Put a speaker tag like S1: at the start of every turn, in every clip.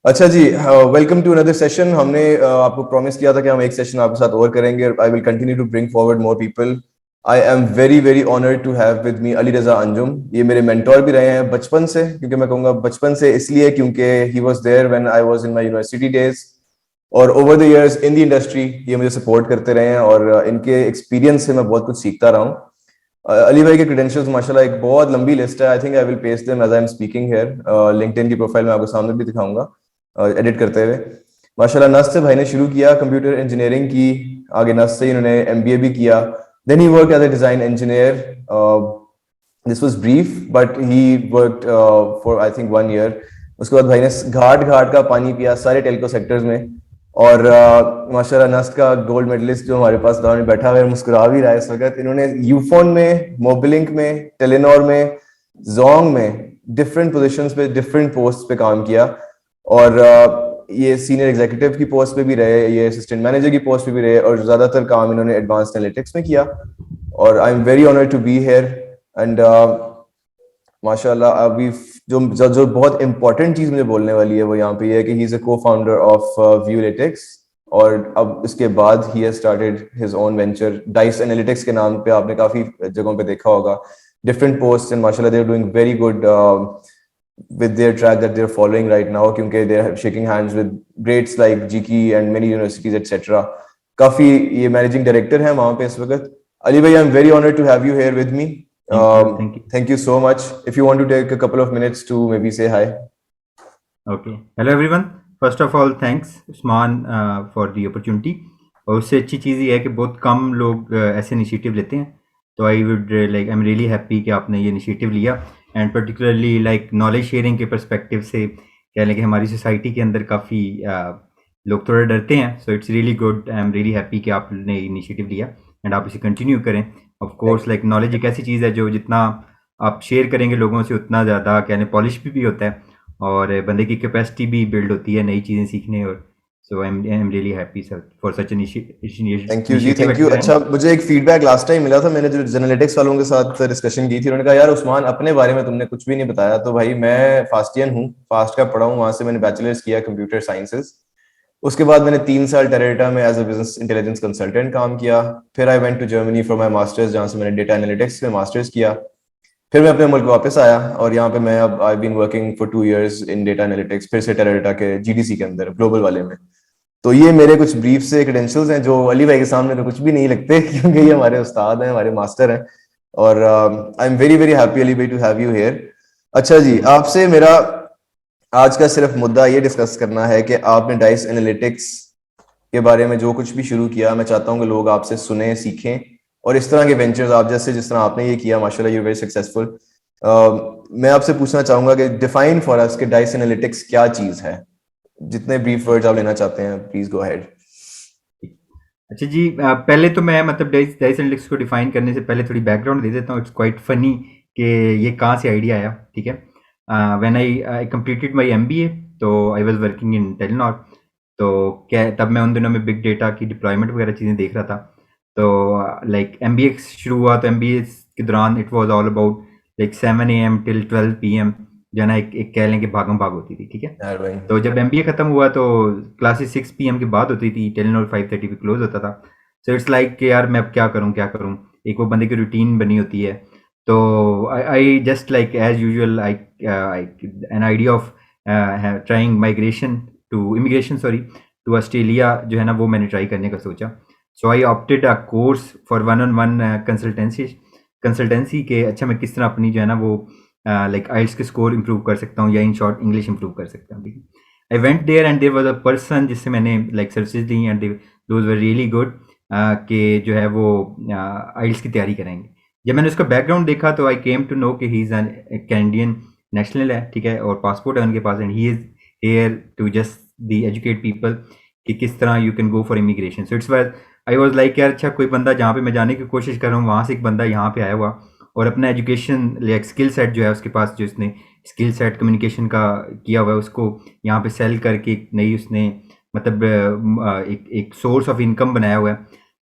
S1: अच्छा जी, welcome to another session. हमने आपको प्रॉमिस किया था कि हम एक सेशन आपके साथ और करेंगे। I will continue to bring forward more people. I am very very honoured to have with me Ali Raza Anjum. ये मेरे मेंटोर भी रहे हैं बचपन से, क्योंकि मैं कहूँगा बचपन से इसलिए क्योंकि he was there when I was in my university days. और over the years in the industry ये मुझे सपोर्ट करते रहे हैं, और इनके एक्सपीरियंस से मैं बहुत कुछ सीखता रहा हूँ। अली भाई के क्रेडेंशियल्स माशाल्लाह एक बहुत लंबी लिस्ट है। I think I will paste them as I am speaking here. LinkedIn की प्रोफाइल में आपको सामने भी दिखाऊंगा एडिट करते हुए। माशाल्लाह नस्त से भाई ने शुरू किया कंप्यूटर इंजीनियरिंग की, आगे नस्त से इन्होंने एमबीए भी किया। Then he worked as a design engineer. This was brief but he worked for I think 1 year. उसके बाद भाई ने घाट घाट का पानी पिया सारे टेलको सेक्टर्स में। और माशाल्लाह नस्ट का गोल्ड मेडलिस्ट जो हमारे पास दाव में बैठा हुआ है मुस्कुरा भी रहा है इस वक्त। इन्होंने यूफोन में, मोबिलिंक में, टेलीनॉर में, जोंग में डिफरेंट पोजीशंस पे, डिफरेंट पोस्ट पे काम किया। और ये सीनियर एग्जीक्यूटिव की पोस्ट पे भी रहे, ये असिस्टेंट मैनेजर की पोस्ट पे भी रहे, और ज्यादातर काम इन्होंने एडवांस एनालिटिक्स में किया। और I am very honoured to be here. And माशाल्लाह अभी जो बहुत इंपॉर्टेंट चीज मुझे बोलने वाली है वो यहाँ पे ये है कि ही इज अ को फाउंडर ऑफ व्यूलेटिक्स। और अब इसके बाद he has started his own venture dice analytics के नाम पे। आपने काफी जगहों पे देखा होगा डिफरेंट पोस्ट, एंड माशाल्लाह they are doing very good with their track that they're following right now, क्योंकि they're shaking hands with greats like GK and many universities etc. काफी ये मैनेजिंग डायरेक्टर हैं वहां पे इस वक्त। अली भाई, I am very honoured to have you here with me.
S2: Thank you. Thank you.
S1: Thank you so much. If you want to take a couple of minutes to maybe say hi.
S2: Okay. Hello everyone. First of all, thanks Usman for the opportunity. और उससे अच्छी चीज़ ये है कि बहुत कम लोग ऐसे initiative लेते हैं, तो I would like I am really happy कि आपने ये इनिशिएटिव लिया। And particularly like knowledge sharing के पर्सपेक्टिव से कह लें कि हमारी सोसाइटी के अंदर काफ़ी लोग थोड़ा डरते हैं, so it's really good. I am really happy कि आपने इनिशिएटिव लिया एंड आप इसे कंटिन्यू करें। ऑफ कोर्स लाइक नॉलेज एक ऐसी चीज़ है जो जितना आप शेयर करेंगे लोगों से उतना ज़्यादा कहने पॉलिश भी होता है, और बंदे की कैपेसिटी भी बिल्ड होती है नई चीज़ें सीखने। और so I am really happy sir for such
S1: thank you जी,
S2: initiative
S1: thank
S2: at
S1: you.
S2: Your end.
S1: अच्छा, मुझे एक फीडबैक लास्ट टाइम मिला था, मैंने जो जेनेटिक्स वालों के साथ डिस्कशन की थी, उन्होंने कहा यार उस्मान अपने बारे में तुमने कुछ भी नहीं बताया। तो भाई मैं फास्टियन हूँ, फास्ट का पढ़ा हूँ, वहां से मैंने बैचलर्स किया कंप्यूटर साइंसेज। उसके बाद मैंने 3 साल टेरेटा में as a business intelligence consultant काम किया। फिर I went to Germany for my masters, जहाँ से मैंने डेटा एनालिटिक्स में मास्टर्स किया। फिर मैं अपने मुल्क वापस आया, और यहाँ पे मैं अब I been working for 2 years in data analytics, फिर से टेरेटा के जीडीसी के अंदर ग्लोबल वाले में। तो ये मेरे कुछ ब्रीफ से क्रेडेंशियल्स हैं जो अली भाई के सामने तो कुछ भी नहीं लगते क्योंकि ये हमारे उस्ताद हैं, हमारे मास्टर हैं। और I am very very happy Ali भाई टू हैव यू हियर। अच्छा जी, आपसे मेरा आज का सिर्फ मुद्दा ये डिस्कस करना है कि आपने डाइस एनालिटिक्स के बारे में जो कुछ भी शुरू किया, मैं चाहता हूँ कि लोग आपसे सुने, सीखें, और इस तरह के वेंचर्स आप जैसे जिस तरह आपने ये किया माशाल्लाह यू वेरी सक्सेसफुल। मैं आपसे पूछना चाहूंगा कि डिफाइन फॉर अस कि डाइस एनालिटिक्स क्या चीज है। जितने ब्रीफ वर्ड्स आप लेना चाहते हैं प्लीज गो अहेड।
S2: अच्छा जी, पहले तो मैं मतलब डाइस डाइस एनालिटिक्स को डिफाइन करने से पहले थोड़ी बैकग्राउंड दे देता हूँ। इट्स क्वाइट फनी कि ये कहाँ से आइडिया आया। ठीक है, when I completed my MBA, तो I was working in Telenor. तो क्या तब मैं उन दिनों में बिग डेटा की डिप्लॉयमेंट वगैरह चीज़ें देख रहा था। तो लाइक एमबीए शुरू हुआ, तो एमबीए के दौरान it was all about like 7 AM till 12 PM, जो है ना एक कह लें कि भागम भाग होती थी। ठीक है,
S1: यार भाई।
S2: तो जब एमबीए खत्म हुआ तो क्लासेस 6 PM के बाद होती थी, टेलीनॉर 5:30 पे क्लोज होता था। सो इट्स लाइक कि यार मैं अब क्या करूँ क्या करूँ, एक वो बंदे की रूटीन बनी होती है। तो I just like as usual I an idea of trying migration to immigration sorry to Australia, जो है ना वो मैंने ट्राई करने का सोचा। So I opted a course for one on one consultancy के अच्छा मैं किस तरह अपनी जो है ना वो लाइक आइल्स के स्कोर इंप्रूव कर सकता हूँ, या इन शॉर्ट इंग्लिश इंप्रूव कर सकता हूँ। I went there and there was a person जिससे मैंने लाइक सर्विसेज दी, and those were really good कि जो है वो आइल्स की तैयारी कराएंगे। जब मैंने उसका बैकग्राउंड देखा तो आई केम टू नो कि he is an Canadian national है। ठीक है, और पासपोर्ट है उनके पास, and he is here to just the educate people कि किस तरह you can go for immigration. So it's was I was like यार अच्छा कोई बंदा जहाँ पे मैं जाने की कोशिश कर रहा हूँ वहाँ से एक बंदा यहाँ पे आया हुआ, और अपना एजुकेशन लाइक स्किल सेट जो है उसके पास, जो इसने स्किल सेट कम्युनिकेशन का किया हुआ है, उसको यहाँ पे सेल करके एक नई उसने मतलब एक सोर्स ऑफ इनकम बनाया हुआ है।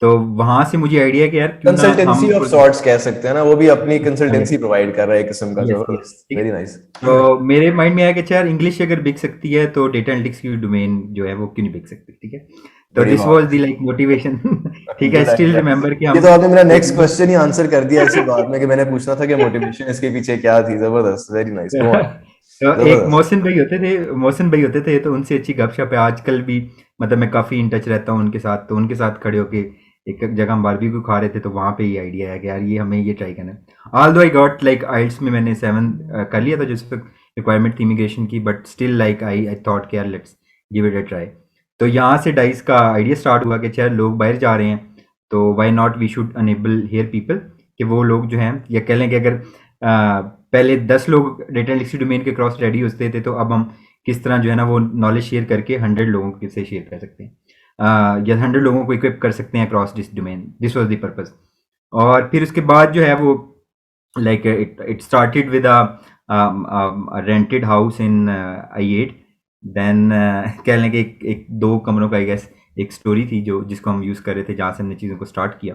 S2: तो वहां से मुझे आइडिया कि यार क्यों ना हम
S1: कंसल्टेंसी ऑफ सॉर्ट्स कह सकते हैं ना, वो भी अपनी कंसल्टेंसी प्रोवाइड कर रहा है एक किस्म का।
S2: यस यस
S1: जबरदस्त,
S2: ठीक है।
S1: Very nice.
S2: तो मेरे माइंड में आया कि यार इंग्लिश अगर बिक सकती है तो डेटा एनालिटिक्स की डोमेन जो है वो क्यों नहीं बिक सकती, ठीक है। तो
S1: बड़ी
S2: दिस वाज
S1: बात।
S2: द लाइक मोटिवेशन ठीक है,
S1: गुड
S2: स्टिल
S1: आइडिया।
S2: रिमेंबर कि
S1: ये
S2: हम
S1: तो आपने मेरा
S2: एक
S1: नेक्स्ट क्वेश्चन ही आंसर कर दिया इसी बात में, कि मैंने पूछना था कि मोटिवेशन इसके पीछे क्या थी। जबरदस्त, वेरी नाइस, गो ऑन।
S2: तो एक
S1: जबरदस्त।
S2: मोहसिन भाई होते थे, तो उनसे अच्छी गपशप है आजकल भी। मतलब मैं काफ़ी इन टच रहता हूँ उनके साथ, तो उनके साथ खड़े होके एक जगह हम बारबेक्यू खा रहे थे, तो वहाँ पे ये आइडिया है कि यार ये हमें ये ट्राई करना है। ऑल दो आई गॉट लाइक आइल्स में मैंने 7 कर लिया था जिस पर रिक्वायरमेंट थी इमिग्रेशन की, but still like I I thought कि यार let's give it a try. तो यहाँ से डाइस का आइडिया स्टार्ट हुआ कि चाहे लोग बाहर जा रहे हैं तो why not we should enable here people, कि वो लोग जो हैं, या कह लें कि अगर पहले 10 लोग डेटा एनालिटिक्स डोमेन के क्रॉस रेडी होते थे, तो अब हम किस तरह जो है ना वो नॉलेज शेयर करके 100 लोगों के से शेयर कर सकते हैं, या 100 लोगों को इक्विप कर सकते हैं cross this domain. This was the purpose. और फिर उसके बाद जो है वो like it started with a rented house in आई8। देन कह लें कि एक 2 कमरों का आई गेस एक स्टोरी थी जो जिसको हम यूज़ कर रहे थे, जहाँ से हमने चीज़ों को स्टार्ट किया।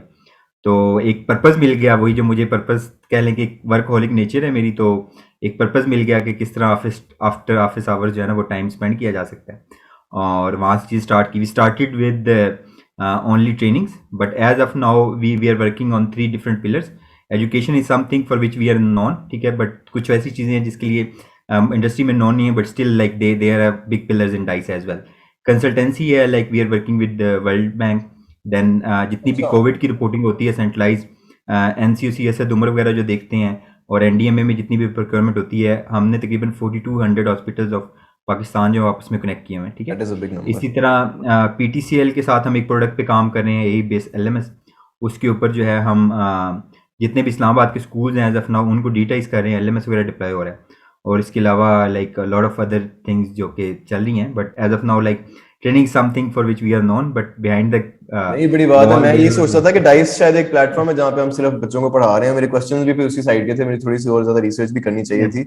S2: तो एक पर्पस मिल गया, वही जो मुझे पर्पस कह लें कि वर्कहोलिक नेचर है मेरी, तो एक पर्पस मिल गया कि किस तरह आफ्टर ऑफिस आवर्स जो है ना वो टाइम स्पेंड किया जा सकता है। और वहाँ से चीज़ स्टार्ट की। We started with only trainings, but as of now we are working on 3 different pillars. Education is something for which we are known, ठीक है, बट कुछ ऐसी चीज़ें हैं जिसके लिए इंडस्ट्री में नॉन नहीं है, but still like they are big pillars in Dice as well. Consultancy है, like we are working with World Bank. Then जितनी भी
S1: अच्छा।
S2: कोविड की रिपोर्टिंग होती है सेंट्रलाइज, एनसीयूसी ऐसे दुमर वगैरह जो देखते हैं, और एनडीएमए में जितनी भी प्रोक्योरमेंट होती है, हमने तकरीबन 4200 हॉस्पिटल्स ऑफ पाकिस्तान जो आपस में कनेक्ट किए हुए हैं, ठीक
S1: दैट
S2: है।
S1: Is a big number.
S2: इसी तरह पीटीसीएल के साथ हम एक प्रोडक्ट पे काम कर रहे हैं, ए बेस एलएमएस। उसके ऊपर जो है हम जितने भी इस्लामाबाद के स्कूल्स हैं एज ऑफ नाउ उनको डिजिटाइज कर रहे हैं, एलएमएस वगैरह डिप्लॉय हो रहा है। और इसके अलावा like lot of other things जो कि चल रही हैं, but as of now like training something for which we are known, but behind the
S1: नहीं, बड़ी बात है।
S2: वॉल
S1: मैं
S2: देयर
S1: ये
S2: इज
S1: सोचता था कि डाइस शायद एक प्लेटफॉर्म है जहाँ पे हम सिर्फ बच्चों को पढ़ा रहे हैं। मेरे क्वेश्चंस भी उसी साइड के थे, मेरी थोड़ी सी और ज्यादा रिसर्च भी करनी चाहिए
S2: यस।
S1: थी।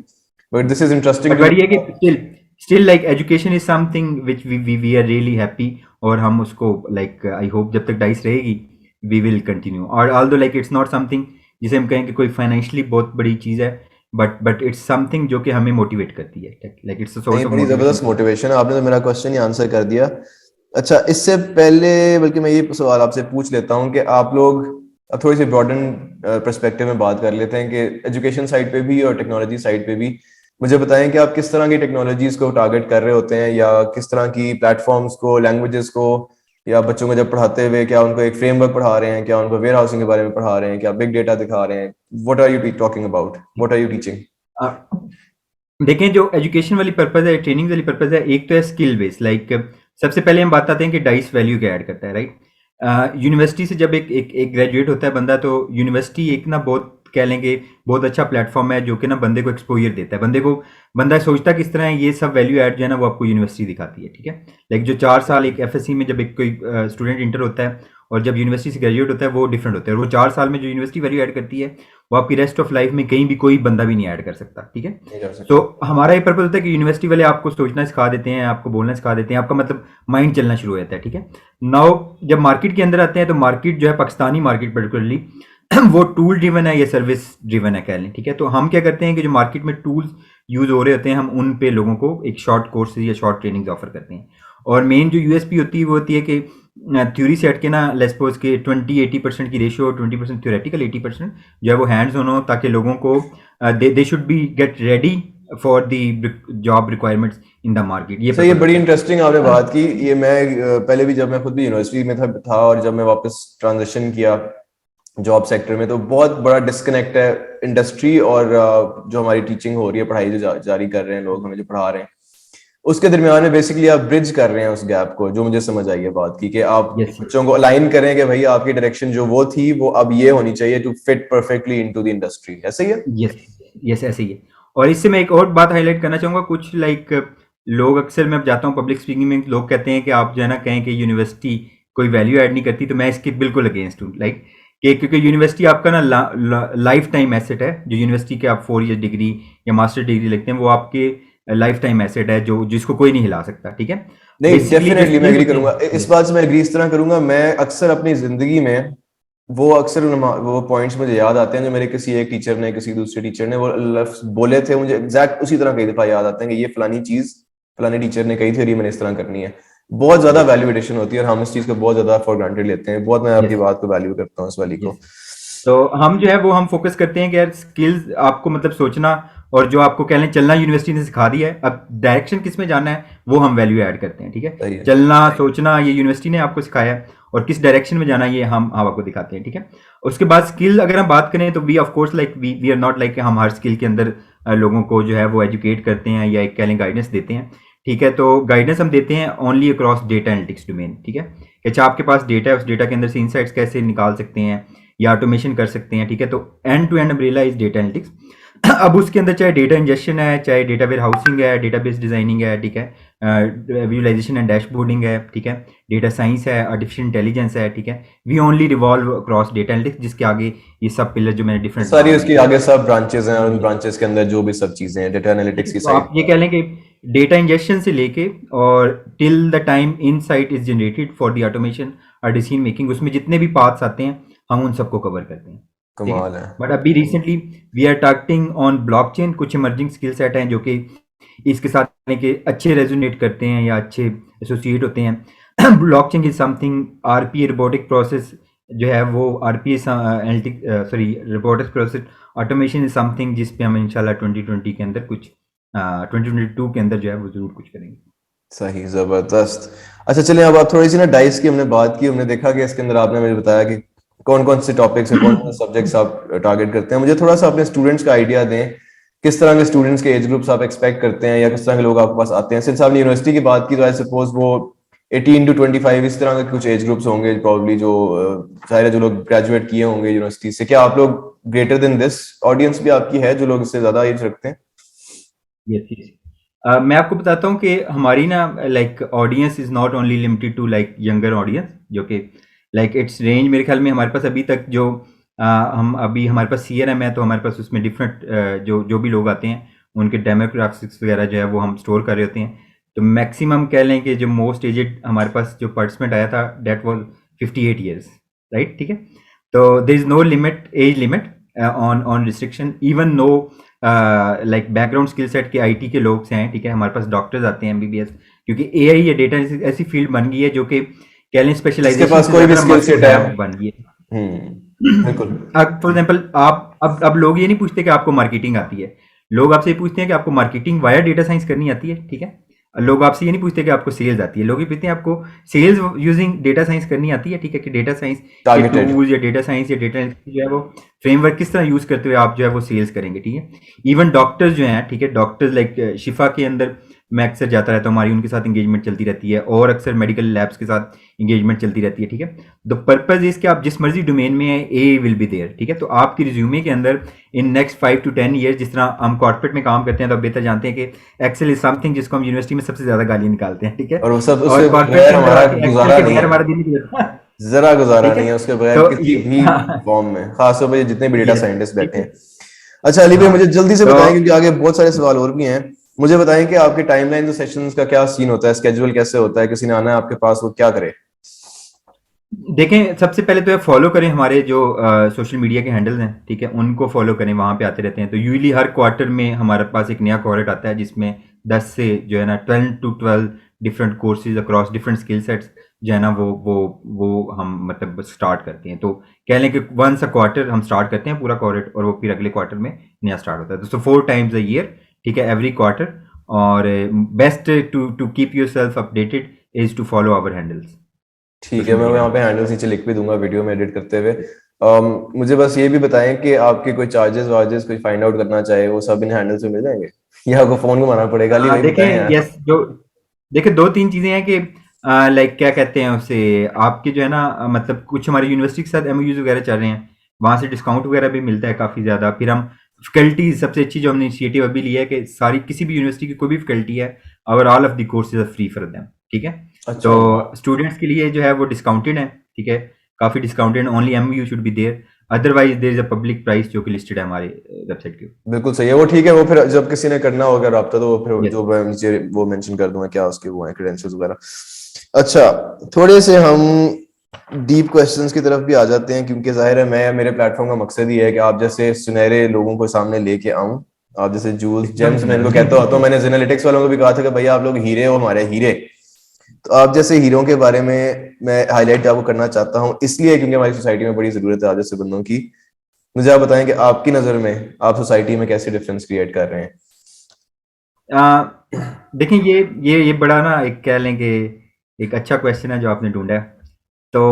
S1: But this is interesting
S2: but
S1: to
S2: वही है कि
S1: no.
S2: Still like education is something which we are really happy, और हम उसको लाइक आई होप जब तक डाइस रहेगी वी विल कंटिन्यू। और although like it's not something जिसे हम कहें कि कोई फाइनेंशियली बहुत बड़ी चीज़ है, बट इट्स समथिंग जो कि हमें मोटिवेट करती है, लाइक इट्स अ
S1: नहीं,
S2: सोर्स ऑफ
S1: बड़ी
S2: मोटिवेशन।
S1: जबरदस्त मोटिवेशन है। आपने तो मेरा क्वेश्चन ही आंसर कर दिया। अच्छा, इससे पहले बल्कि मैं ये सवाल आपसे पूछ लेता हूँ कि आप लोग, अब थोड़ी सी ब्रॉडन पर्सपेक्टिव में बात कर लेते हैं कि एजुकेशन साइड पे भी और टेक्नोलॉजी साइड पे भी मुझे बताएं कि आप किस तरह की टेक्नोलॉजीज को टारगेट कर रहे होते हैं, या किस तरह की प्लेटफॉर्म्स को, लैंग्वेजेस को, या बच्चों को जब पढ़ाते हुए क्या उनको एक फ्रेमवर्क पढ़ा रहे हैं, क्या उनको वेयर हाउसिंग के बारे में पढ़ा रहे हैं, क्या बिग डेटा दिखा रहे हैं? What are you talking about, what are you teaching?
S2: देखें, जो एजुकेशन वाली पर्पज़ है, ट्रेनिंग वाली पर्पज़ है, एक तो है स्किल बेस्ड। लाइक सबसे पहले हम बात आते हैं कि डाइस वैल्यू क्या ऐड करता है, राइट। यूनिवर्सिटी से जब एक ग्रेजुएट होता है बंदा, तो यूनिवर्सिटी एक ना बहुत कह लेंगे बहुत अच्छा प्लेटफॉर्म है जो कि ना बंदे को एक्सपोजर देता है। बंदा सोचता किस तरह है, ये सब वैल्यू ऐड जो है ना वो आपको यूनिवर्सिटी दिखाती है, ठीक है। लाइक जो 4 साल एक एफएससी में जब एक कोई स्टूडेंट इंटर होता है और जब यूनिवर्सिटी से ग्रेजुएट होता है, वो डिफरेंट होता है। और वो 4 साल में जो यूनिवर्सिटी वैल्यू ऐड करती है वो आपकी रेस्ट ऑफ लाइफ में कहीं भी कोई बंदा भी नहीं ऐड कर सकता, ठीक है।
S1: नहीं कर
S2: तो
S1: सकता।
S2: हमारा ये पर्पज होता है कि यूनिवर्सिटी वाले आपको सोचना सिखा देते हैं, आपको बोलना सिखा देते हैं, आपका मतलब माइंड चलना शुरू हो जाता है, ठीक है। नाउ जब मार्केट के अंदर आते हैं, तो मार्केट जो है पाकिस्तानी मार्केट पर्टिकुलरली वो टूल ड्रिवन है या सर्विस ड्रिवन है कह लें, ठीक है। तो हम क्या करते हैं कि जो मार्केट में टूल्स यूज हो रहे होते हैं, हम उन पे लोगों को एक शॉर्ट कोर्सेज या शॉर्ट ट्रेनिंग ऑफर करते हैं। और मेन जो यूएसपी होती है वो होती है कि थ्योरी सेट के ना लेट्स सपोज के 20-80% की रेशियो, 20% थ्योरेटिकल, 80% जो है वो हैंड्स ऑन हो, ताकि लोगों को they should be get ready for the job requirements in the market. ये
S1: अच्छा, ये
S2: पर्पज
S1: बड़ी
S2: होता है।
S1: इंटरेस्टिंग आपने बात की। ये मैं पहले भी जब मैं खुद भी यूनिवर्सिटी में था और जब मैं वापस ट्रांजिशन किया जॉब सेक्टर में, तो बहुत बड़ा डिस्कनेक्ट है इंडस्ट्री और जो हमारी टीचिंग हो रही है, पढ़ाई जो जारी कर रहे हैं लोग हमें जो पढ़ा रहे हैं, उसके दरमियान में बेसिकली आप ब्रिज कर रहे हैं उस गैप को। जो मुझे समझ आई है बात की, कि आप
S2: यस
S1: बच्चों को अलाइन करें कि भाई आपकी डायरेक्शन जो वो थी वो अब ये होनी चाहिए to fit perfectly into the industry. ऐसे ही है?
S2: यस यस, ऐसे ही है। और इससे मैं एक और बात हाईलाइट करना चाहूँगा। कुछ लाइक लोग अक्सर, मैं जाता हूँ पब्लिक स्पीकिंग में, लोग कहते हैं कि आप जो है ना कहें कि यूनिवर्सिटी कोई वैल्यू ऐड नहीं करती, तो मैं इसके बिल्कुल अगेंस्ट हूँ। लाइक कि क्योंकि यूनिवर्सिटी आपका ना लाइफ टाइम एसेट है। जो यूनिवर्सिटी के आप 4 ईयर डिग्री या मास्टर डिग्री लगते हैं, वो आपके लाइफ टाइम एसेट है जो जिसको कोई नहीं हिला सकता, ठीक है।
S1: नहीं,
S2: बेसिकली जो
S1: डेफिनेटली मैं
S2: स्किल्स
S1: एग्री
S2: होती
S1: करूंगा,
S2: हैं,
S1: इस बात से मैं एग्री इस तरह करूंगा। मैं अक्सर अपनी जिंदगी में वो अक्सर वो पॉइंट्स मुझे याद आते हैं जो मेरे किसी एक टीचर ने, किसी दूसरे टीचर ने वो लफ्ज बोले थे, मुझे एग्जैक्ट उसी तरह कई दफा याद आते हैं कि ये फलानी चीज फलानी टीचर ने कही थी और ये मैंने इस तरह करनी है। बहुत ज्यादा
S2: यस
S1: वैल्यू एडिशन होती है और हम इस चीज को बहुत ज्यादा फॉर ग्रांटेड लेते हैं। बहुत मैं आपकी
S2: यस
S1: बात को वैल्यू करता हूँ इस वाली
S2: यस।
S1: को।
S2: तो हम जो है वो हम फोकस करते हैं कि यार स्किल्स आपको मतलब सोचना, और जो आपको कह लें चलना यूनिवर्सिटी ने सिखा दिया है, अब डायरेक्शन किस में जाना है वो हम वैल्यू ऐड करते हैं, ठीक है।
S1: सही है।
S2: चलना सोचना ये यूनिवर्सिटी ने आपको सिखाया है, और किस डायरेक्शन में जाना है ये हम आपको दिखाते हैं, ठीक है। उसके बाद स्किल अगर हम बात करें तो we of course like we are not like हम हर स्किल के अंदर लोगों को जो है वो एजुकेट करते हैं या एक कह लें गाइडेंस देते हैं, ठीक है। तो गाइडेंस हम देते हैं only across data analytics domain, ठीक है। कि अच्छा आपके पास डेटा है, उस डेटा के अंदर से इनसाइट्स कैसे निकाल सकते हैं या ऑटोमेशन कर सकते हैं, ठीक है। तो end to end umbrella is data analytics. अब उसके अंदर चाहे डेटा इंजेक्शन है, चाहे डेटा वेयर हाउसिंग है, डेटाबेस डिजाइनिंग है, ठीक है, विजुअलाइजेशन एंड डैशबोर्डिंग है, ठीक है, डेटा साइंस है, आर्टिफिशियल इंटेलिजेंस है, ठीक है। We only revolve across data analytics, जिसके आगे ये सब पिलर जो मैंने डिफरेंट
S1: सारी
S2: नाम
S1: उसकी
S2: दिए
S1: आगे सब ब्रांचेस हैं और उन
S2: हैं।
S1: ब्रांचेस के अंदर जो भी सब चीजें हैं डेटा
S2: ठीक
S1: एनालिटिक्स
S2: है,
S1: की
S2: तो
S1: साइड।
S2: आप ये कह लें कि डेटा इंजेक्शन से लेके और till the time insight is generated for the automation और डिसीजन मेकिंग, उसमें जितने भी पार्ट्स आते हैं हम उन सबको कवर करते हैं, ठीक है।
S1: कमाल है।
S2: बट अभी recently we are targeting on blockchain, कुछ इमर्जिंग स्किल सेट हैं जो कि इसके साथ यानी कि अच्छे रेजोनेट करते हैं या अच्छे एसोसिएट होते हैं। Blockchain is something, RPA robotic process जो है वो RPA analytic sorry robotic process automation is something जिस पे हम इंशाल्लाह 2020 के अंदर कुछ 2022 के अंदर जो है वो जरूर कुछ करेंगे।
S1: सही, जबरदस्त। अच्छा चलिए, अब आप थोड़ी सी ना डाइस की हमने बात की, हमने देखा कि इसके अंदर आपने मुझे बताया कि कौन कौन से टॉपिक्स है, कौन कौन से सब्जेक्ट्स आप टारगेट करते हैं। मुझे थोड़ा सा अपने स्टूडेंट्स का आइडिया दें, किस तरह के स्टूडेंट्स के एज ग्रुप्स आप एक्सपेक्ट करते हैं या किस तरह के लोग आपके पास आते हैं। सिंस आपने यूनिवर्सिटी की बात की तो आई सपोज वो 18 to 25 इस तरह के कुछ एज ग्रुप्स होंगे प्रॉब्ली, जो जाहिर है जो लोग ग्रेजुएट किए होंगे यूनिवर्सिटी से। क्या आप लोग ग्रेटर देन दिस ऑडियंस भी आपकी है जो लोग इससे ज्यादा एज रखते हैं?
S2: Yes yes. मैं आपको बताता हूँ कि हमारी ना like audience is not only limited to like younger audience, जो कि लाइक इट्स रेंज मेरे ख्याल में हमारे पास अभी तक जो हम अभी हमारे पास CRM है, तो हमारे पास उसमें डिफरेंट जो जो भी लोग आते हैं उनके डेमोग्राफिक्स वगैरह जो है वो हम स्टोर कर रहे होते हैं। तो मैक्सिमम कह लें कि जो मोस्ट एजेड हमारे पास जो पार्टिसिपेंट आया था डेट वाज 58 ईयर्स, राइट, ठीक है। तो there is no limit, age limit on on restriction, even no like background skill set के IT के लोग हैं, ठीक है। हमारे पास डॉक्टर्स आते हैं MBBS, क्योंकि AI या डेटा ऐसी फील्ड बन गई है जो कि कह लें
S1: जिसके
S2: स्पेशलाइजेशन
S1: पास
S2: से
S1: कोई भी
S2: ज्यादा
S1: स्किल
S2: मस्ट टू
S1: सेट है।
S2: हैव बन गई है।
S1: बिल्कुल।
S2: फॉर एग्जाम्पल आप अब लोग ये नहीं पूछते कि आपको मार्केटिंग आती है, लोग आपसे ये पूछते हैं कि आपको मार्केटिंग वाया डेटा साइंस करनी आती है, ठीक है। लोग आपसे ये नहीं पूछते कि आपको सेल्स आती है, लोग ये पूछते हैं आपको सेल्स यूजिंग डेटा साइंस करनी आती है, ठीक है। कि डेटा साइंस के
S1: टारगेटेड।
S2: टूल्स या डेटा साइंस या डेटा जो है वो फ्रेमवर्क किस तरह यूज करते हुए आप जो है वो सेल्स करेंगे, ठीक है। इवन डॉक्टर्स जो हैं, ठीक है, डॉक्टर्स लाइक शिफा के अंदर मैं अक्सर जाता रहता हूँ, हमारी उनके साथ इंगेजमेंट चलती रहती है, और अक्सर मेडिकल लैब्स के साथ इंगेजमेंट चलती रहती है, ठीक है। द पर्पज इज कि आप जिस मर्जी डोमेन में है ए विल बी देयर, ठीक है। तो आपकी रिज्यूमे के अंदर इन नेक्स्ट 5 to 10 ईयर, जिस तरह हम कॉर्पोरेट में काम करते हैं तो आप बेहतर जानते हैं कि एक्सेल इज समथिंग जिसको हम यूनिवर्सिटी में सबसे ज्यादा गालियां निकालते हैं, ठीक है।
S1: और वो सब
S2: और
S1: उसके
S2: कॉर्पोरेट
S1: बगैर
S2: के अंदर
S1: हमारा
S2: आके एक्सेल
S1: गुजारा
S2: के
S1: नहीं
S2: बगैर हमारा
S1: है।
S2: दिन नहीं गुजरता।
S1: जरा गुजारा
S2: ठीक है,
S1: नहीं है उसके बगैर
S2: तो
S1: किसी
S2: ये
S1: भी फॉर्म में, खासतौर पर जितने भी डेटा
S2: यस,
S1: साइंटिस्ट
S2: ठीक
S1: बैठे
S2: है,
S1: हैं। अच्छा अली भाई,
S2: हाँ।
S1: मुझे जल्दी से
S2: तो
S1: बताएं क्योंकि आगे बहुत सारे सवाल और भी हैं। मुझे बताएं कि आपके टाइमलाइन सेशंस का क्या सीन होता है, स्केड्यूल कैसे होता है, किसी ने आना है आपके पास, वो क्या करे?
S2: देखें, सबसे पहले तो फॉलो करें हमारे जो सोशल मीडिया के हैंडल्स हैं, ठीक है, उनको फॉलो करें, वहाँ पे आते रहते हैं। तो यूजली हर क्वार्टर में हमारे पास एक नया कोहरेट आता है जिसमें 10 से जो है ना 12 to 12 different courses across different skill sets जो है ना वो हम मतलब स्टार्ट करते हैं। तो कह लें कि वंस अ क्वार्टर हम स्टार्ट करते हैं पूरा कोहरेट, और वो फिर अगले क्वार्टर में नया स्टार्ट होता है। तो 4 times a year, ठीक है, एवरी क्वार्टर। और best to keep yourself updated is to follow our handles
S1: ठीक
S2: सोशल
S1: है, मैं
S2: मीडिया
S1: यहाँ पे
S2: हैंडल्स।
S1: हैंडल्स नीचे लिख भी दूंगा वीडियो में एडिट करते हुए। मुझे बस ये भी बताएं कि आपके कोई चार्जेस वार्जेस कोई फाइंड आउट करना चाहे वो सब इन हैंडल्स में मिल जाएंगे या आपको फोन घुमाना पड़ेगा? अली भाई बताएं
S2: देखें,
S1: यार।
S2: यस, जो देखिए 2-3 चीज़ें हैं कि लाइक क्या कहते हैं उसे, आपके जो है ना मतलब कुछ हमारी यूनिवर्सिटी के साथ MOUs वगैरह चल रहे हैं, वहाँ से डिस्काउंट वगैरह भी मिलता है काफ़ी ज़्यादा। फिर हम फैकल्टी, सबसे अच्छी जो हमने इनिशिएटिव अभी लिया है कि सारी किसी भी यूनिवर्सिटी की कोई भी फैकल्टी है, और all of the courses are free for them, ठीक है।
S1: अच्छा।
S2: तो स्टूडेंट्स के लिए जो है वो डिस्काउंटेड है, ठीक है, काफ़ी discounted, only MOU should be there. Otherwise there is a public price जो कि लिस्टेड है हमारे वेबसाइट के ऊपर।
S1: बिल्कुल सही है, वो ठीक है। वो फिर जब किसी ने करना होगा रब्ता तो वो फिर
S2: यस।
S1: जो मैं नीचे वो मेंशन कर दूंगा क्या उसके वो हैं क्रेडेंशियल्स वगैरह। अच्छा, थोड़े से हम डीप क्वेश्चंस की तरफ भी आ जाते हैं, क्योंकि जाहिर है मैं मेरे प्लेटफॉर्म का मकसद ही है कि आप जैसे सुनहरे लोगों को सामने लेके आऊं। आप जैसे जूल्स
S2: एकदम
S1: जेम्स मैं इनको कहता
S2: सुनहरे।
S1: हूं, तो मैंने जेनेलिटिक्स वालों को भी कहा था कि भैया आप लोग हीरे हो, हमारे हीरे। तो आप जैसे हीरो के बारे में मैं हाईलाइट आपको करना चाहता हूं, इसलिए क्योंकि हमारी सोसाइटी में बड़ी जरूरत है आप जैसे बंदों की। मुझे आप बताएं कि आपकी नजर में आप सोसाइटी में कैसे डिफरेंस क्रिएट कर रहे हैं।
S2: देखें, ये बड़ा ना एक कह लें कि एक अच्छा क्वेश्चन है जो आपने ढूंढा है। तो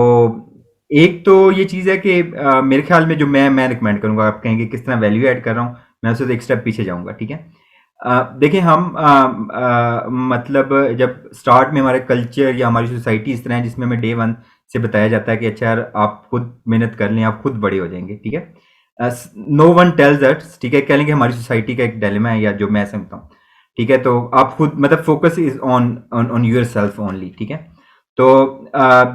S2: एक तो ये चीज़ है कि मेरे ख्याल में जो मैं रिकमेंड करूंगा, आप कहेंगे किस तरह वैल्यू ऐड कर रहा हूँ, मैं उससे एक स्टेप पीछे जाऊंगा, ठीक है। देखिए हम मतलब जब स्टार्ट में हमारे कल्चर या हमारी सोसाइटी इस तरह है जिसमें हमें डे वन से बताया जाता है कि अच्छा यार आप खुद मेहनत कर लें, आप खुद बड़े हो जाएंगे, ठीक है। नो वन टेल्स दैट, ठीक है, कह लें कि हमारी सोसाइटी का एक डिलेमा है या जो मैं समझता हूँ, ठीक है। तो आप खुद मतलब focus is on on on yourself only, ठीक है। तो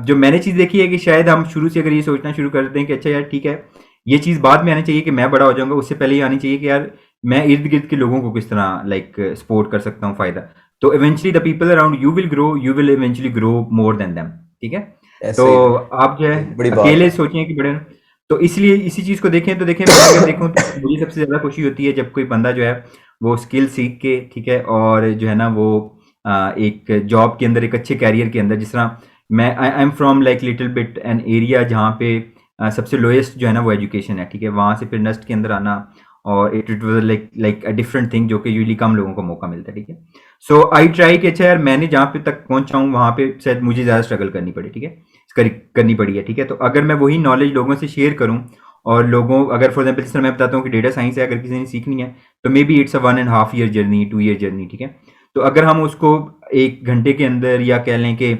S2: जो मैंने चीज़ देखी है कि शायद हम शुरू से अगर ये सोचना शुरू कर दें कि अच्छा यार ठीक है, ये चीज़ बाद में आनी चाहिए कि मैं बड़ा हो जाऊंगा, उससे पहले ये आनी चाहिए कि यार मैं इर्द गिर्द के लोगों को किस तरह लाइक सपोर्ट कर सकता हूँ, फायदा। तो eventually the people around you will grow, you will eventually grow more than them, ठीक है।
S1: ऐसे
S2: तो
S1: ही
S2: आप जो है
S1: बड़ी बात
S2: अकेले
S1: है।
S2: सोचें कि बड़े, तो इसलिए इसी चीज़ को देखें। तो देखें, मैं अगर देखूं तो मुझे सबसे ज़्यादा खुशी होती है जब कोई बंदा जो है वो स्किल सीख के, ठीक है, और जो है ना वो एक जॉब के अंदर, एक अच्छे कैरियर के अंदर, जिस तरह मैं I am from like little bit an area जहाँ पे सबसे लोएस्ट जो है ना वो एजुकेशन है, ठीक है। वहाँ से फिर नस्ट के अंदर आना, और it was like like a different thing जो कि यूजली कम लोगों को मौका मिलता है, ठीक है। सो आई ट्राई कि अच्छा यार मैंने जहाँ पे तक पहुंचा हूँ वहाँ पे शायद मुझे ज़्यादा स्ट्रगल करनी पड़े, ठीक है, करनी पड़ी है, ठीक है। तो अगर मैं वही नॉलेज लोगों से शेयर करूँ, और लोगों, अगर फॉर एग्जाम्पल जिस तरह मैं बताता हूँ कि डेटा साइंस है, अगर किसी ने सीखनी है तो may be it's a 1.5 year journey, 2 year journey, ठीक है। तो अगर हम उसको 1 घंटे के अंदर या कह लें कि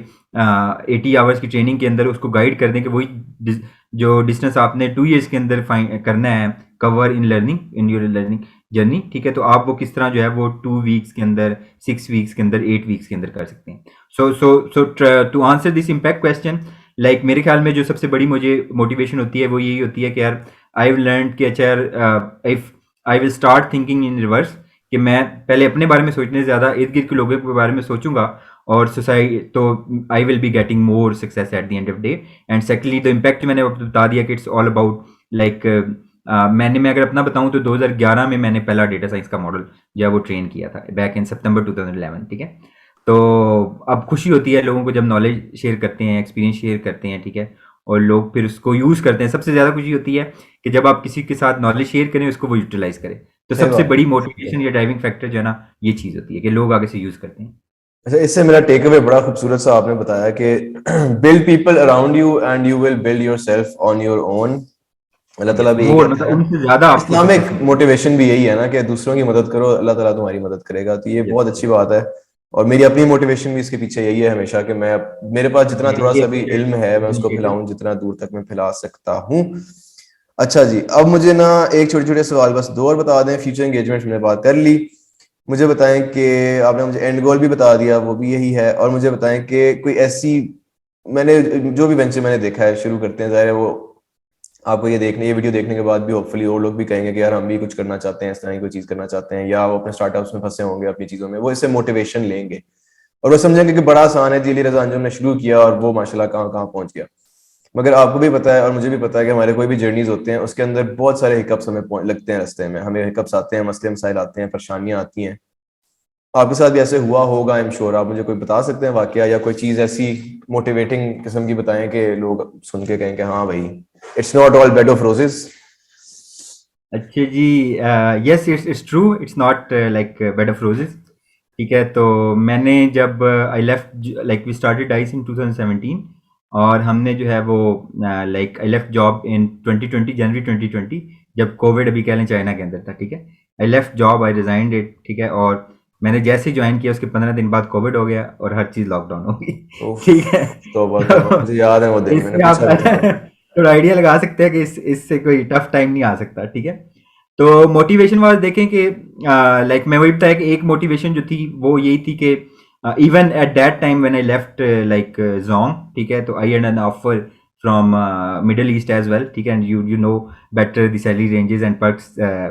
S2: 80 आवर्स की ट्रेनिंग के अंदर उसको गाइड कर दें कि वही जो डिस्टेंस आपने 2 ईयर्स के अंदर करना है cover in learning, in your learning journey, ठीक है, तो आप वो किस तरह जो है वो 2 वीक्स के अंदर, 6 वीक्स के अंदर, 8 वीक्स के अंदर कर सकते हैं। So to answer this impact question, like मेरे ख्याल में जो सबसे बड़ी मुझे मोटिवेशन होती है वो यही होती है कि यार आई हैव लर्नड कि अच्छा यार if I will start thinking in reverse, कि मैं पहले अपने बारे में सोचने से ज़्यादा इर्द गिर्द के लोगों के बारे में सोचूंगा, और सोसाइटी तो I will be getting more success at the end of day. And secondly the impact मैंने बता दिया कि इट्स ऑल अबाउट लाइक मैं अगर अपना बताऊं तो 2011 में मैंने पहला डेटा साइंस का मॉडल जो है वो ट्रेन किया था, बैक इन सितंबर 2011, ठीक है। तो अब खुशी होती है लोगों को जब नॉलेज शेयर करते हैं, एक्सपीरियंस शेयर करते हैं, ठीक है, और लोग फिर उसको यूज़ करते हैं। सबसे ज़्यादा खुशी होती है कि जब आप किसी के साथ नॉलेज शेयर करें, उसको वो यूटिलाइज करें। तो
S1: सही
S2: सबसे
S1: बात
S2: बड़ी
S1: है।
S2: मोटिवेशन या ड्राइविंग फैक्टर जो है ना, ये चीज़ होती है कि लोग आगे से यूज़ करते हैं।
S1: अच्छा, इससे मेरा टेक अवे बड़ा खूबसूरत सा आपने बताया कि build people around you and you will build yourself on your own. Allah Taala
S2: yes,
S1: भी यही
S2: मोर
S1: कहता
S2: मतलब
S1: है।
S2: उनसे ज़्यादा आपको
S1: इस्लामिक
S2: सक्सेस मिलेगी।
S1: मोटिवेशन भी यही है ना कि दूसरों की मदद करो, अल्लाह ताला तुम्हारी मदद करेगा। तो ये
S2: यस,
S1: बहुत अच्छी बात है। और मेरी अपनी मोटिवेशन भी इसके पीछे यही है हमेशा कि मैं, मेरे पास जितना थोड़ा
S2: ये
S1: सा भी
S2: अच्छा
S1: इल्म है मैं उसको
S2: इनिशिएटिव।
S1: फैलाऊं जितना दूर तक मैं फैला सकता हूँ। अच्छा जी, अब मुझे ना एक छोटे छोटे सवाल बस दो और बता दें। फ्यूचर एंगेजमेंट हमने बात कर ली। मुझे बताएं कि आपने मुझे एंड गोल भी बता दिया, वो भी यही है। और मुझे बताएं कि कोई ऐसी, मैंने जो भी वेंचर मैंने देखा है, शुरू करते हैं, ज़ाहिर है वो आपको ये वीडियो देखने के बाद भी होपफुली और लोग भी कहेंगे कि यार हम भी कुछ करना चाहते हैं, इस तरह की कोई चीज़ करना चाहते हैं, या वो अपने स्टार्टअप्स में फंसे होंगे अपनी चीज़ों में, वो इससे मोटिवेशन लेंगे और वो समझेंगे कि बड़ा आसान है जी, अली रजा अंजुम ने शुरू किया और वो माशाल्लाह कहाँ कहाँ पहुंच गया। मगर आपको भी पता है और मुझे भी पता है कि हमारे कोई भी जर्नीज होते हैं उसके अंदर बहुत सारे हिकअप्स हमें लगते हैं रास्ते में, हमें हिकअप्स आते हैं, मसले मसाइल आते हैं, परेशानियां आती हैं। आपके साथ भी ऐसे हुआ होगा आई एम श्योर। आप मुझे कोई बता सकते हैं वाकया या कोई चीज ऐसी मोटिवेटिंग किस्म की बताएं कि लोग सुन के कहें कि हाँ भाई, it's not all bed of roses.
S2: अच्छा जी, yes, it's true, it's not like bed of roses, ठीक है। तो मैंने जब I left, like we started Dice in 2017, और हमने जो है वो like I left job in 2020, January 2020, जब कोविड अभी कह लें चाइना के अंदर था, ठीक है। I left job, I resigned it, ठीक है, और मैंने जैसे ही ज्वाइन किया उसके 15 दिन बाद कोविड हो गया और हर चीज़ लॉकडाउन हो गई।
S1: उफ,
S2: ठीक है।
S1: तोबा तोबा,
S2: तो
S1: मुझे याद है वो दिन, मैंने
S2: इससे आप
S1: पूछा भी था।
S2: थोड़ा आइडिया लगा सकते हैं कि इससे कोई टफ टाइम नहीं आ सकता, ठीक है। तो मोटिवेशन वाइज देखें कि लाइक मैं वही बताया कि एक मोटिवेशन जो थी वो यही थी कि even at that time when I left like Jong, ठीक है, तो I had an offer from Middle East as well, ठीक है, and you know better the salary ranges and perks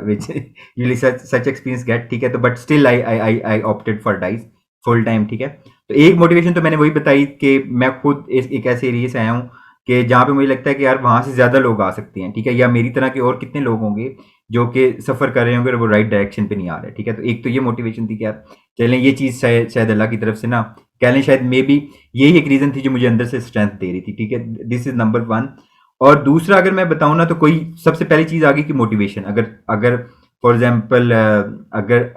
S2: which usually such experience get, ठीक है, तो but still I opted for DICE full time, ठीक है। तो एक motivation तो मैंने वही बताई कि मैं खुद एक ऐसे एरिया से आया हूँ कि जहाँ पे मुझे लगता है कि यार वहाँ से ज़्यादा लोग आ सकते हैं, ठीक है, या मेरी तरह के और कितने लोग होंगे जो कि सफ़र कर रहे होंगे और वो राइट डायरेक्शन पे नहीं आ रहे, ठीक है। तो एक तो ये मोटिवेशन थी कि यार चलें, ये चीज़ शायद अल्लाह की तरफ से ना कह लें, शायद मे बी यही एक रीज़न थी जो मुझे अंदर से स्ट्रेंथ दे रही थी, ठीक है। This is number one. और दूसरा अगर मैं बताऊँ ना, तो कोई सबसे पहली चीज़ आ गई कि मोटिवेशन। अगर अगर फॉर एग्जाम्पल अगर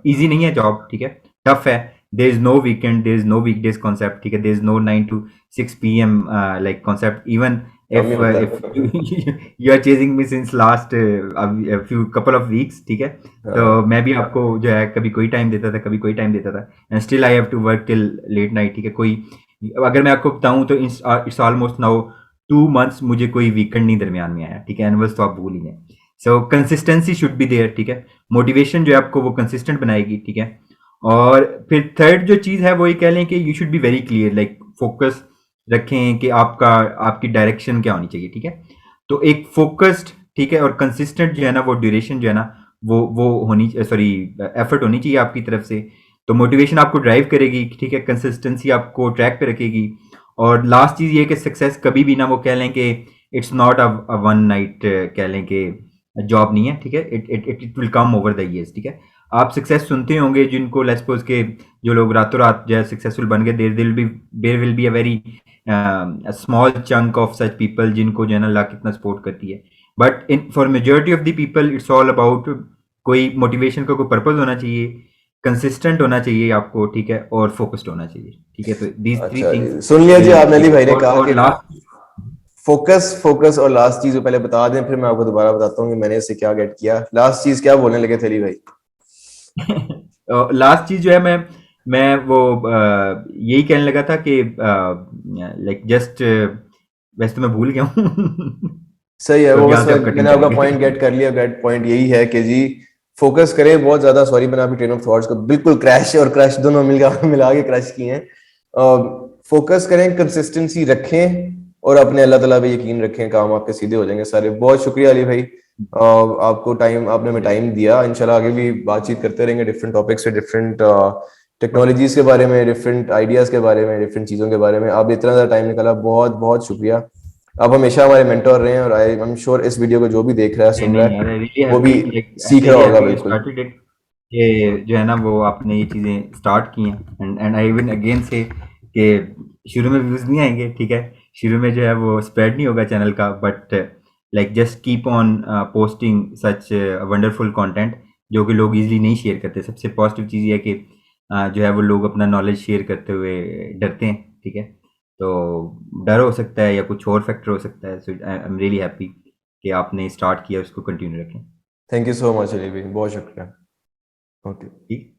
S2: ईजी नहीं है जॉब, ठीक है, टफ है, there is no weekend, there is no weekdays concept, ठीक है, there is no 9 to 6 p.m. Like concept, even
S1: कम ही होता
S2: if
S1: है।
S2: you are chasing me since last a few couple of weeks, ठीक है। तो
S1: हाँ,
S2: मैं भी आपको जो है कभी कोई टाइम देता था, कभी कोई टाइम देता था, and still I have to work till late night, ठीक है। कोई अगर मैं आपको बताऊं तो इट्स ऑलमोस्ट नाउ 2 months मुझे कोई वीकेंड नहीं दरमियान में आया, ठीक है, एनुअल्स तो आप भूल ही गए। So consistency should be there, ठीक है। मोटिवेशन जो है आपको वो कंसिस्टेंट बनाएगी, ठीक है। और फिर थर्ड जो चीज़ है वो ये कह लें कि you should be very clear, like focus रखें कि आपका आपकी डायरेक्शन क्या होनी चाहिए, ठीक है। तो एक फोकस्ड, ठीक है, और कंसिस्टेंट जो है ना, वो ड्यूरेशन जो है ना, वो होनी, सॉरी, एफर्ट होनी चाहिए आपकी तरफ से। तो मोटिवेशन आपको ड्राइव करेगी, ठीक है, कंसिस्टेंसी आपको ट्रैक पे रखेगी। और लास्ट चीज़ ये कि सक्सेस कभी भी ना वो कह लें कि it's not a one night, कह लें कि जॉब नहीं है, ठीक है। It will come over the years, ठीक है। आप सक्सेस सुनते होंगे जिनको लेट्स सपोज के जो लोग रातों रात जो है सक्सेसफुल बन गए, there will be a very small chunk of such people जिनको जो है ना लक इतना सपोर्ट करती है। But in for majority of the people it's all about कोई मोटिवेशन का कोई पर्पज होना चाहिए, कंसिस्टेंट होना चाहिए आपको, ठीक है, और फोकस्ड होना चाहिए, ठीक है। तो दीज थ्री
S1: अच्छा
S2: थिंग्स
S1: जी, सुन लिया जी
S2: विल,
S1: आपने
S2: ठीक
S1: अली
S2: है।
S1: भाई ने कहा
S2: और
S1: कि
S2: लास्ट,
S1: फोकस फोकस, और लास्ट चीज को पहले बता दें, फिर मैं आपको दोबारा बताता हूँ कि मैंने इससे क्या गेट किया। लास्ट चीज क्या बोलने लगे थे अली भाई?
S2: लास्ट चीज जो है मैं वो यही कहने लगा था कि लाइक जस्ट, वैसे तो मैं भूल गया हूँ।
S1: सही है
S2: तो
S1: वो,
S2: अब
S1: बस
S2: यहाँ से आप
S1: मैंने
S2: कटिंग
S1: आपका
S2: करेंगे।
S1: पॉइंट गेट कर लिया। गेट पॉइंट यही है कि जी फोकस करें बहुत ज्यादा। सॉरी मैंने आपकी ट्रेन ऑफ थॉट्स को बिल्कुल क्रैश और क्रैश दोनों मिला के क्रैश किए हैं। फोकस करें, कंसिस्टेंसी रखें, और अपने अल्लाह ताला पे यकीन रखें, काम आपके सीधे हो जाएंगे सारे। बहुत शुक्रिया अली भाई, आपको टाइम, आपने हमें टाइम दिया। इंशाल्लाह आगे भी बातचीत करते रहेंगे डिफरेंट टॉपिक्स से, डिफरेंट टेक्नोलॉजीज के बारे में, डिफरेंट आइडियाज के बारे में, डिफरेंट चीजों के बारे में। आप इतना ज्यादा टाइम निकाला, बहुत बहुत शुक्रिया। आप हमेशा हमारे मेंटोर रहे हैं, और आई एम श्योर इस वीडियो को जो भी देख रहा है,
S2: नहीं
S1: सुन रहा
S2: नहीं यार,
S1: है,
S2: आई रियली
S1: वो
S2: हैप्पी,
S1: भी
S2: लाइक आई
S1: सीख रहा
S2: रियली
S1: होगा
S2: हैप्पी यू
S1: बिल्कुल।
S2: स्टार्टेड इट, कि जो है ना वो आपने ये चीज़ें स्टार्ट की हैं, एंड आई विल अगेन से कि शुरू में व्यूज़ नहीं आएंगे, ठीक है, शुरू में जो है वो स्प्रेड नहीं होगा चैनल का, but like just keep on posting such wonderful content जो कि लोग इजीली नहीं शेयर करते। सबसे पॉजिटिव चीज़ ये है कि जो है वो लोग अपना नॉलेज शेयर करते हुए डरते हैं, ठीक है। तो डर हो सकता है या कुछ और फैक्टर हो सकता है, सो आई एम रियली हैप्पी कि आपने स्टार्ट किया, उसको कंटिन्यू रखें।
S1: Thank you so much Ali भाई, बहुत शुक्रिया। ओके।
S2: ठीक।